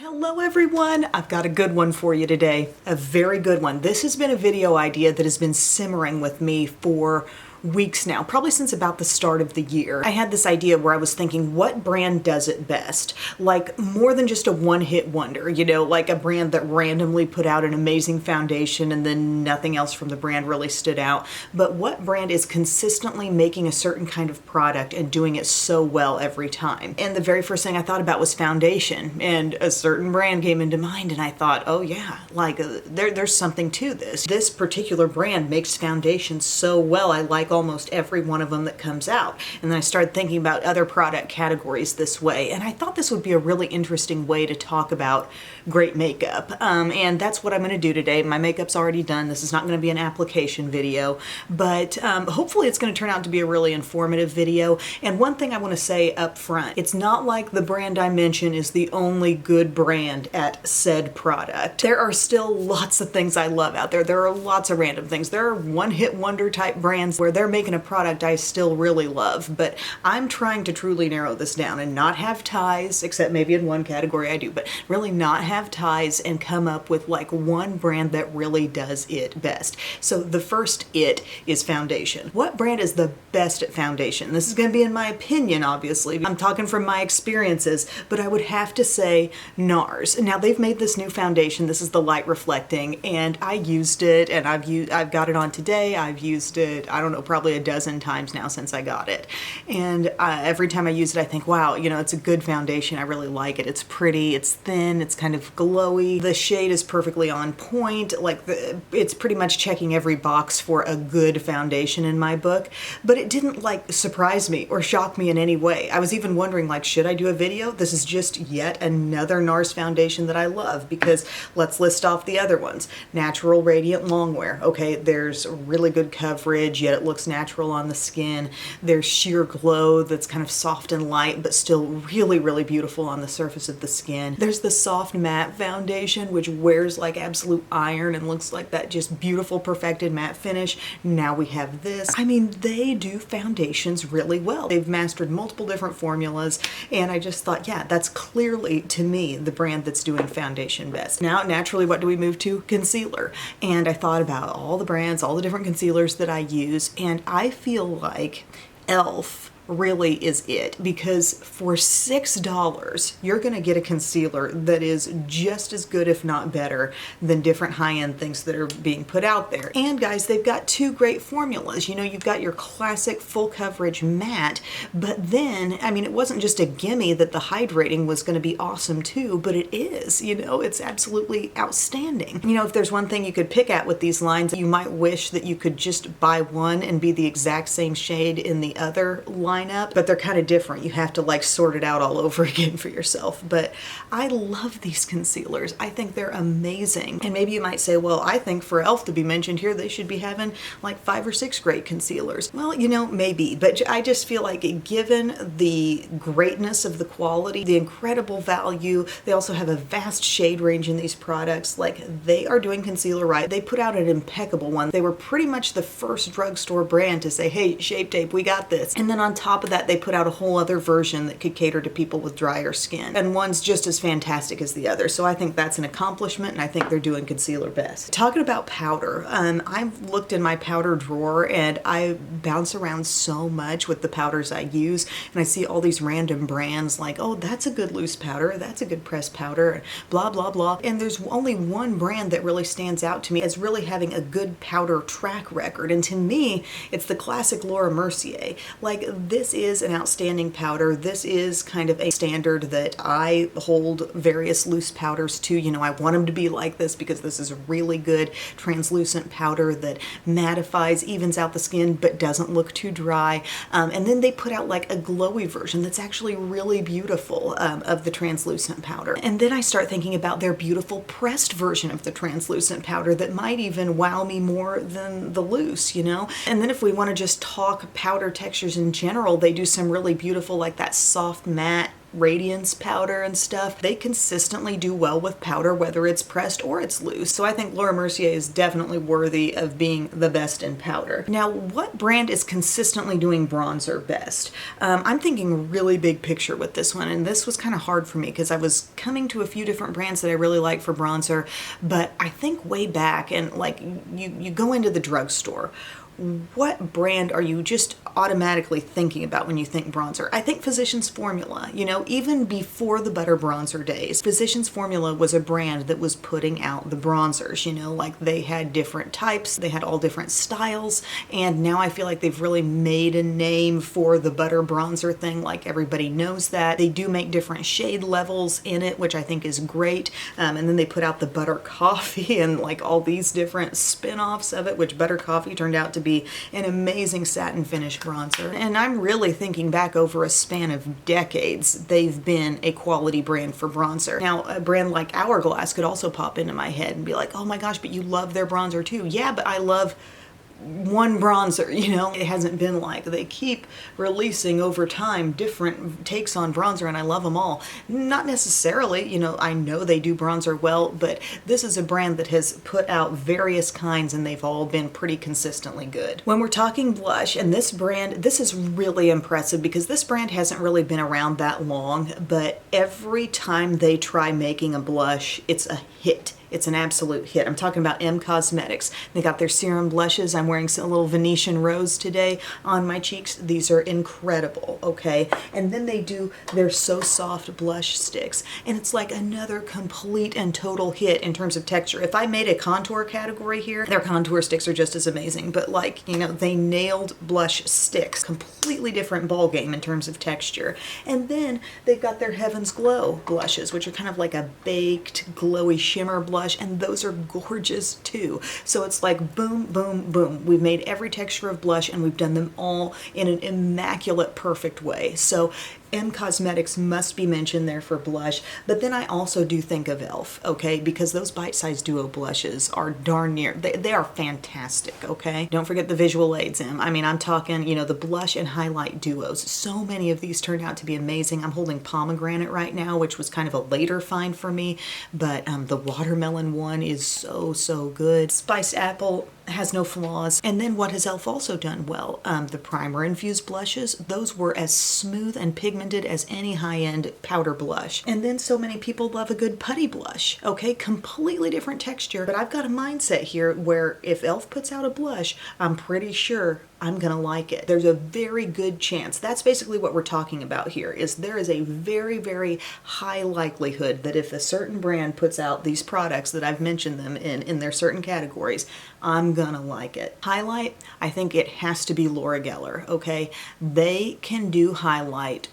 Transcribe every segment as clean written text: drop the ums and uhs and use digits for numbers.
Hello everyone, I've got a good one for you today, a very good one. This has been a video idea that has been simmering with me for weeks now, probably since about the start of the year. I had this idea where I was thinking, what brand does it best? Like more than just a one-hit wonder, you know, like a brand that randomly put out an amazing foundation and then nothing else from the brand really stood out. But what brand is consistently making a certain kind of product and doing it so well every time? And the very first thing I thought about was foundation, and a certain brand came into mind and I thought, oh yeah, like there's something to this. This particular brand makes foundations so well, I like almost every one of them that comes out. And then I started thinking about other product categories this way, and I thought this would be a really interesting way to talk about great makeup. And that's what I'm going to do today. My makeup's already done. This is not going to be an application video, but hopefully it's going to turn out to be a really informative video. And one thing I want to say up front, it's not like the brand I mention is the only good brand at said product. There are still lots of things I love out there. There are lots of random things. There are one-hit wonder type brands where they're making a product I still really love, but I'm trying to truly narrow this down and not have ties, except maybe in one category I do, but really not have ties and come up with like one brand that really does it best. So the first it is foundation. What brand is the best at foundation? This is going to be in my opinion, obviously. I'm talking from my experiences, but I would have to say NARS. Now they've made this new foundation. This is the light reflecting, and I used it, and I've got it on today. I've used it, I don't know, probably a dozen times now since I got it. And every time I use it, I think, wow, you know, it's a good foundation. I really like it. It's pretty, it's thin, it's kind of glowy. The shade is perfectly on point. Like it's pretty much checking every box for a good foundation in my book, but it didn't like surprise me or shock me in any way. I was even wondering, like, should I do a video? This is just yet another NARS foundation that I love, because let's list off the other ones. Natural Radiant Longwear. Okay, there's really good coverage, yet it looks natural on the skin. There's Sheer Glow that's kind of soft and light, but still really, really beautiful on the surface of the skin. There's the Soft Matte Foundation, which wears like absolute iron and looks like that just beautiful, perfected matte finish. Now we have this. I mean, they do foundations really well. They've mastered multiple different formulas, and I just thought, yeah, that's clearly, to me, the brand that's doing foundation best. Now, naturally, what do we move to? Concealer. And I thought about all the brands, all the different concealers that I use, and I feel like e.l.f. really is it, because for $6 you're gonna get a concealer that is just as good, if not better, than different high-end things that are being put out there. And guys, they've got two great formulas. You know, you've got your classic full coverage matte, but then, I mean, it wasn't just a gimme that the hydrating was gonna be awesome too, but it is, you know, it's absolutely outstanding. You know, if there's one thing you could pick at with these lines, you might wish that you could just buy one and be the exact same shade in the other line up, but they're kind of different. You have to like sort it out all over again for yourself. But I love these concealers. I think they're amazing. And maybe you might say, well, I think for e.l.f. to be mentioned here, they should be having like 5 or 6 great concealers. Well, you know, maybe, but I just feel like given the greatness of the quality, the incredible value, they also have a vast shade range in these products. Like, they are doing concealer right. They put out an impeccable one. They were pretty much the first drugstore brand to say, hey, Shape Tape, we got this. And then on top of that, they put out a whole other version that could cater to people with drier skin, and one's just as fantastic as the other. So I think that's an accomplishment, and I think they're doing concealer best. Talking about powder, I've looked in my powder drawer and I bounce around so much with the powders I use, and I see all these random brands like, oh, that's a good loose powder, that's a good pressed powder, blah blah blah, and there's only one brand that really stands out to me as really having a good powder track record, and to me it's the classic Laura Mercier. Like, this is an outstanding powder. This is kind of a standard that I hold various loose powders to. You know, I want them to be like this because this is a really good translucent powder that mattifies, evens out the skin, but doesn't look too dry. And then they put out like a glowy version that's actually really beautiful of the translucent powder. And then I start thinking about their beautiful pressed version of the translucent powder that might even wow me more than the loose, you know? And then if we want to just talk powder textures in general, they do some really beautiful, like that soft matte radiance powder and stuff, they consistently do well with powder, whether it's pressed or it's loose. So I think Laura Mercier is definitely worthy of being the best in powder. Now, what brand is consistently doing bronzer best? I'm thinking really big picture with this one, and this was kind of hard for me because I was coming to a few different brands that I really like for bronzer, but I think way back, and like you go into the drugstore, what brand are you just automatically thinking about when you think bronzer? I think Physicians Formula. You know, even before the butter bronzer days, Physicians Formula was a brand that was putting out the bronzers, you know, like they had different types, they had all different styles, and now I feel like they've really made a name for the butter bronzer thing, like everybody knows that. They do make different shade levels in it, which I think is great, and then they put out the butter coffee and like all these different spin-offs of it, which butter coffee turned out to be an amazing satin finish bronzer. And I'm really thinking back over a span of decades, they've been a quality brand for bronzer. Now, a brand like Hourglass could also pop into my head and be like, oh my gosh, but you love their bronzer too. Yeah, but I love one bronzer, you know. It hasn't been like they keep releasing over time different takes on bronzer, and I love them all. Not necessarily, you know, I know they do bronzer well, but this is a brand that has put out various kinds and they've all been pretty consistently good. When we're talking blush, and this brand, this is really impressive because this brand hasn't really been around that long, but every time they try making a blush, it's a hit. It's an absolute hit. I'm talking about M Cosmetics. They got their serum blushes. I'm wearing a little Venetian rose today on my cheeks. These are incredible, okay? And then they do their So Soft blush sticks. And it's like another complete and total hit in terms of texture. If I made a contour category here, their contour sticks are just as amazing. But like, you know, they nailed blush sticks. Completely different ball game in terms of texture. And then they've got their Heaven's Glow blushes, which are kind of like a baked, glowy shimmer blush. And those are gorgeous too. So it's like boom, boom, boom. We've made every texture of blush and we've done them all in an immaculate, perfect way. So M Cosmetics must be mentioned there for blush, but then I also do think of e.l.f., okay, because those bite-sized duo blushes are darn near, they are fantastic, okay? Don't forget the visual aids, Em. I mean, I'm talking, you know, the blush and highlight duos. So many of these turned out to be amazing. I'm holding pomegranate right now, which was kind of a later find for me, but the watermelon one is so, so good. Spiced apple has no flaws. And then what has e.l.f. also done well? The primer infused blushes, those were as smooth and pigmented as any high-end powder blush. And then so many people love a good putty blush, okay? Completely different texture, but I've got a mindset here where if e.l.f. puts out a blush, I'm pretty sure I'm gonna like it. There's a very good chance. That's basically what we're talking about here, is there is a very, very high likelihood that if a certain brand puts out these products that I've mentioned them in their certain categories, I'm gonna like it. Highlight, I think it has to be Laura Geller, okay? They can do highlight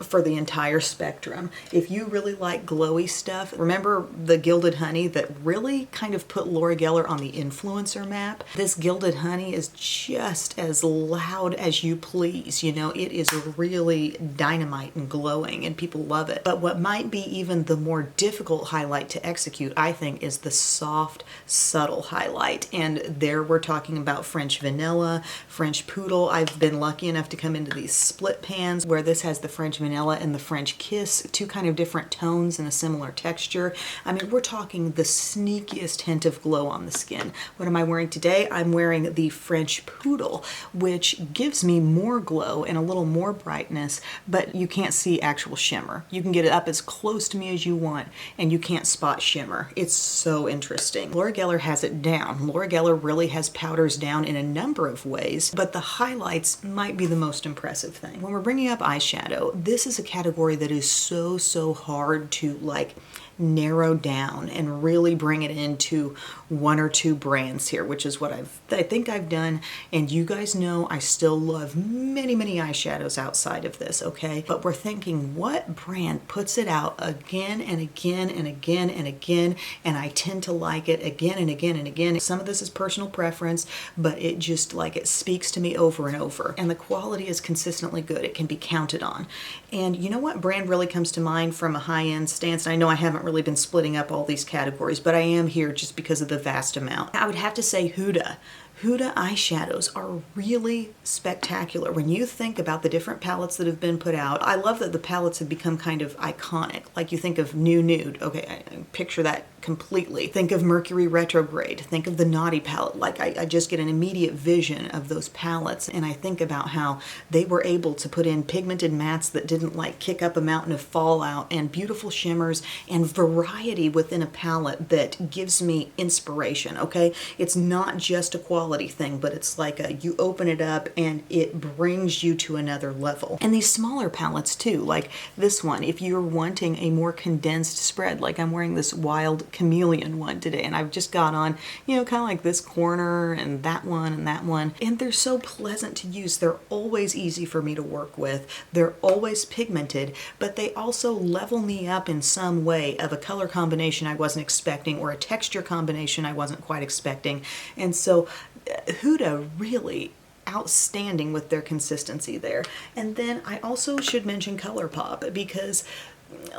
for the entire spectrum. If you really like glowy stuff, remember the Gilded Honey that really kind of put Laura Geller on the influencer map? This Gilded Honey is just as loud as you please. You know, it is really dynamite and glowing and people love it. But what might be even the more difficult highlight to execute, I think, is the soft, subtle highlight. And there we're talking about French Vanilla, French Poodle. I've been lucky enough to come into these split pans where this has the French Vanilla and the French Kiss, two kind of different tones and a similar texture. I mean, we're talking the sneakiest hint of glow on the skin. What am I wearing today? I'm wearing the French Poodle, which gives me more glow and a little more brightness, but you can't see actual shimmer. You can get it up as close to me as you want, and you can't spot shimmer. It's so interesting. Laura Geller has it down. Laura Geller really has powders down in a number of ways, but the highlights might be the most impressive thing. When we're bringing up eyeshadow, this is a category that is so hard to like narrow down and really bring it into one or two brands here, which is what I think I've done. And you guys know I still love many eyeshadows outside of this, okay? But we're thinking, what brand puts it out again and again and again and again, and I tend to like it again and again and again. Some of this is personal preference, but it just like, it speaks to me over and over. And the quality is consistently good. It can be counted on. And you know what brand really comes to mind from a high-end stance? I know I haven't really been splitting up all these categories, but I am here just because of the vast amount. I would have to say Huda. Huda eyeshadows are really spectacular. When you think about the different palettes that have been put out, I love that the palettes have become kind of iconic. Like you think of New Nude, okay, I picture that completely. Think of Mercury Retrograde, think of the Naughty palette. Like I just get an immediate vision of those palettes, and I think about how they were able to put in pigmented mattes that didn't like kick up a mountain of fallout, and beautiful shimmers and variety within a palette that gives me inspiration, okay? It's not just a quality thing, but it's like you open it up and it brings you to another level. And these smaller palettes too, like this one, if you're wanting a more condensed spread, like I'm wearing this Wild Chameleon one today, and I've just got on, you know, kind of like this corner and that one and that one, and they're so pleasant to use. They're always easy for me to work with. They're always pigmented, but they also level me up in some way of a color combination I wasn't expecting, or a texture combination I wasn't quite expecting. And so Huda really outstanding with their consistency there. And then I also should mention Colourpop, because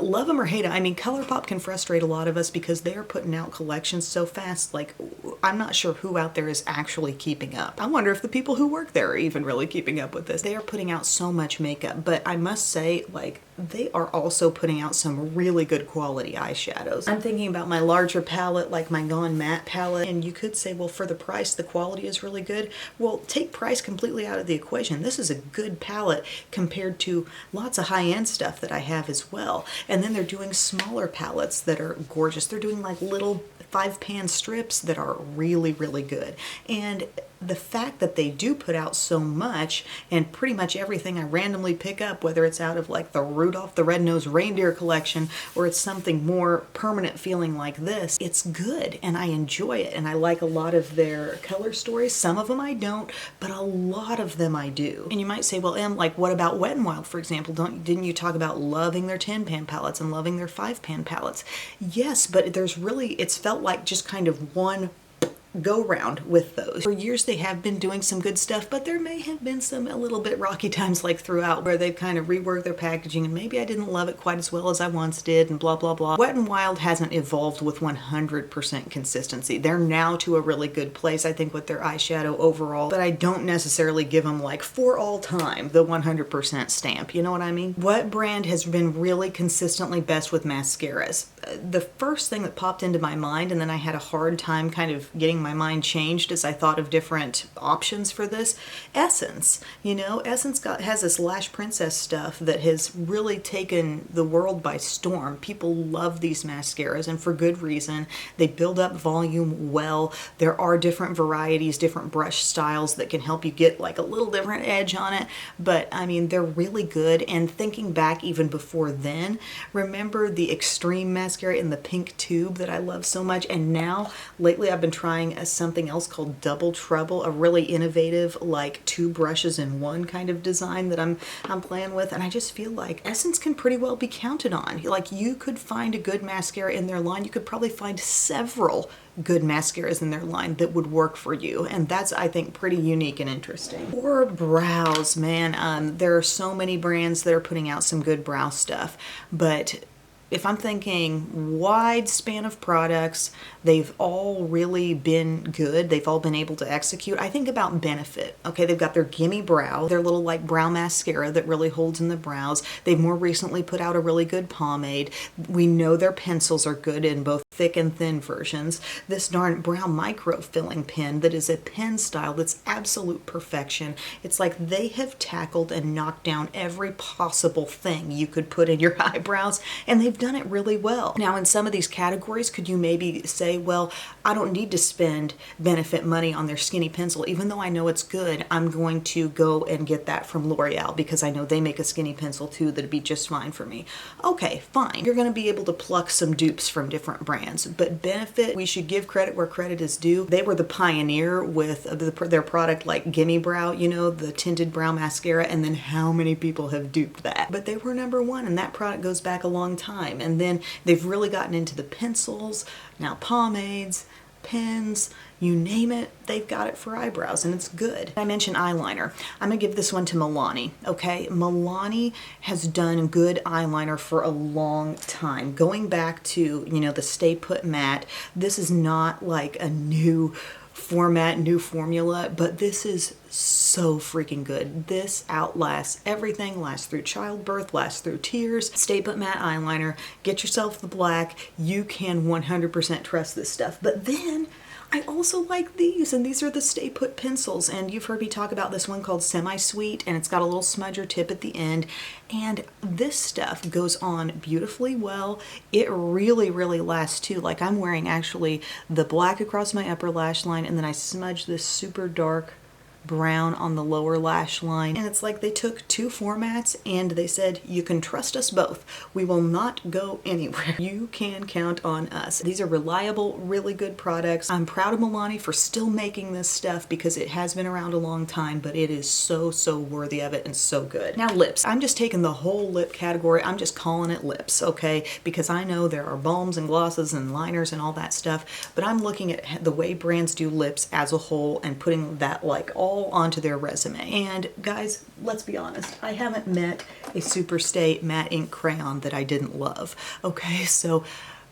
love them or hate them, I mean, Colourpop can frustrate a lot of us because they are putting out collections so fast. Like, I'm not sure who out there is actually keeping up. I wonder if the people who work there are even really keeping up with this. They are putting out so much makeup, but I must say, like, they are also putting out some really good quality eyeshadows. I'm thinking about my larger palette, like my Gone Matte palette, and you could say, well, for the price, the quality is really good. Well, take price completely out of the equation. This is a good palette compared to lots of high-end stuff that I have as well. And then they're doing smaller palettes that are gorgeous. They're doing like little 5-pan strips that are really, really good. And the fact that they do put out so much, and pretty much everything I randomly pick up, whether it's out of like the Rudolph the Red-Nosed Reindeer collection or it's something more permanent feeling like this, it's good and I enjoy it, and I like a lot of their color stories. Some of them I don't, but a lot of them I do. And you might say, well, Em, like what about Wet n Wild, for example? Didn't you talk about loving their 10-pan palettes and loving their 5-pan palettes? Yes, but there's really, it's felt like just kind of one go round with those. For years they have been doing some good stuff, but there may have been some a little bit rocky times like throughout where they've kind of reworked their packaging and maybe I didn't love it quite as well as I once did and blah blah blah. Wet n Wild hasn't evolved with 100% consistency. They're now to a really good place, I think, with their eyeshadow overall, but I don't necessarily give them like for all time the 100% stamp, you know what I mean? What brand has been really consistently best with mascaras? The first thing that popped into my mind, and then I had a hard time kind of getting my mind changed as I thought of different options for this, Essence. You know, Essence has this Lash Princess stuff that has really taken the world by storm. People love these mascaras, and for good reason. They build up volume well. There are different varieties, different brush styles that can help you get like a little different edge on it, but I mean, they're really good. And thinking back even before then, remember the Extreme mascara in the pink tube that I love so much? And now, lately I've been trying something else called Double Trouble, a really innovative, like 2 brushes in one kind of design that I'm playing with, and I just feel like Essence can pretty well be counted on. Like, you could find a good mascara in their line. You could probably find several good mascaras in their line that would work for you, and that's, I think, pretty unique and interesting. For brows, man, there are so many brands that are putting out some good brow stuff, but if I'm thinking wide span of products, they've all really been good. They've all been able to execute. I think about Benefit. Okay, they've got their Gimme Brow, their little like brow mascara that really holds in the brows. They've more recently put out a really good pomade. We know their pencils are good in both thick and thin versions. This darn brow micro filling pen that is a pen style that's absolute perfection. It's like they have tackled and knocked down every possible thing you could put in your eyebrows, and they've done it really well. Now, in some of these categories, could you maybe say, well, I don't need to spend Benefit money on their skinny pencil. Even though I know it's good, I'm going to go and get that from L'Oreal because I know they make a skinny pencil too that'd be just fine for me. Okay, fine. You're going to be able to pluck some dupes from different brands, but Benefit, we should give credit where credit is due. They were the pioneer with their product like Gimme Brow, you know, the tinted brow mascara, and then how many people have duped that? But they were #1, and that product goes back a long time. And then they've really gotten into the pencils, now pomades, pens, you name it, they've got it for eyebrows, and it's good. I mentioned eyeliner. I'm gonna give this one to Milani, okay? Milani has done good eyeliner for a long time. Going back to, you know, the Stay Put matte, this is not like a new format, new formula, but this is so freaking good. This outlasts everything, lasts through childbirth, lasts through tears. Stay Put Matte Eyeliner, get yourself the black. You can 100% trust this stuff. But then I also like these, and these are the Stay Put pencils, and you've heard me talk about this one called Semi-Sweet, and it's got a little smudger tip at the end, and this stuff goes on beautifully well. It really, really lasts too. Like, I'm wearing actually the black across my upper lash line, and then I smudge this super dark brown on the lower lash line, and it's like they took two formats and they said, you can trust us both. We will not go anywhere. You can count on us. These are reliable, really good products. I'm proud of Milani for still making this stuff because it has been around a long time, but it is so, so worthy of it and so good. Now lips. I'm just taking the whole lip category. I'm just calling it lips, okay? Because I know there are balms and glosses and liners and all that stuff, but I'm looking at the way brands do lips as a whole and putting that like all onto their resume. And guys, let's be honest, I haven't met a Superstay matte ink crayon that I didn't love. Okay, so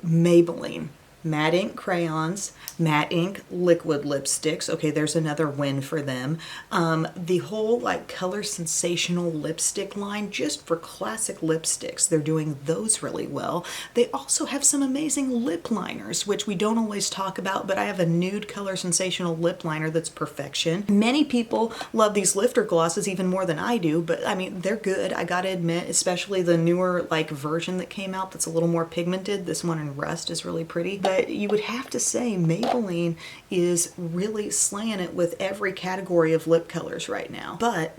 Maybelline matte ink crayons, matte ink liquid lipsticks. Okay, there's another win for them. The whole like Color Sensational lipstick line, just for classic lipsticks, they're doing those really well. They also have some amazing lip liners, which we don't always talk about, but I have a nude Color Sensational lip liner that's perfection. Many people love these lifter glosses even more than I do, but I mean, they're good, I gotta admit, especially the newer like version that came out that's a little more pigmented. This one in Rust is really pretty. But you would have to say Maybelline is really slaying it with every category of lip colors right now. But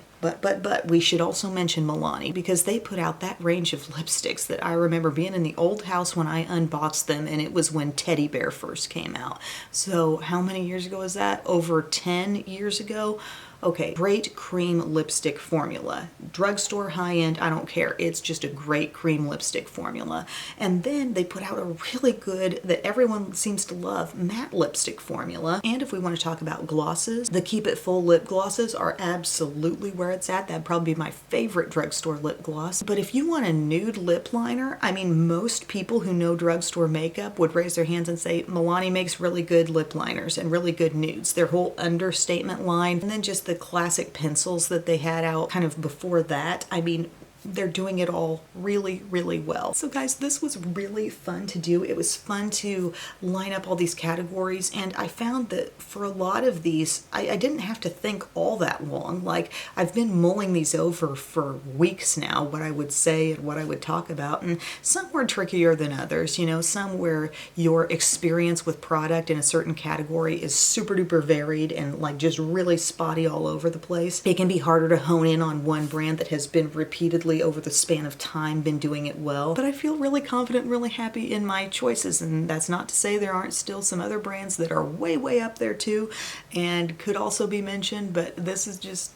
we should also mention Milani, because they put out that range of lipsticks that I remember being in the old house when I unboxed them, and it was when Teddy Bear first came out. So how many years ago is that? Over 10 years ago? Okay, great cream lipstick formula. Drugstore, high-end, I don't care. It's just a great cream lipstick formula. And then they put out a really good, that everyone seems to love, matte lipstick formula. And if we want to talk about glosses, the Keep It Full lip glosses are absolutely where it's at. That'd probably be my favorite drugstore lip gloss. But if you want a nude lip liner, I mean, most people who know drugstore makeup would raise their hands and say, Milani makes really good lip liners and really good nudes. Their whole understatement line, and then just the classic pencils that they had out kind of before that. I mean, they're doing it all really, really well. So guys, this was really fun to do. It was fun to line up all these categories, and I found that for a lot of these, I didn't have to think all that long. Like, I've been mulling these over for weeks now, what I would say and what I would talk about, and some were trickier than others, you know, some where your experience with product in a certain category is super duper varied and like just really spotty all over the place. It can be harder to hone in on one brand that has been repeatedly over the span of time been doing it well, but I feel really confident and really happy in my choices, and that's not to say there aren't still some other brands that are way, way up there too and could also be mentioned, but this is just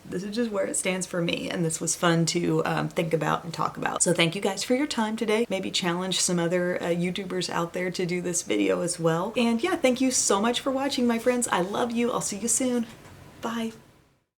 where it stands for me, and this was fun to think about and talk about. So thank you guys for your time today. Maybe challenge some other YouTubers out there to do this video as well. And yeah, thank you so much for watching, my friends. I love you. I'll see you soon. Bye.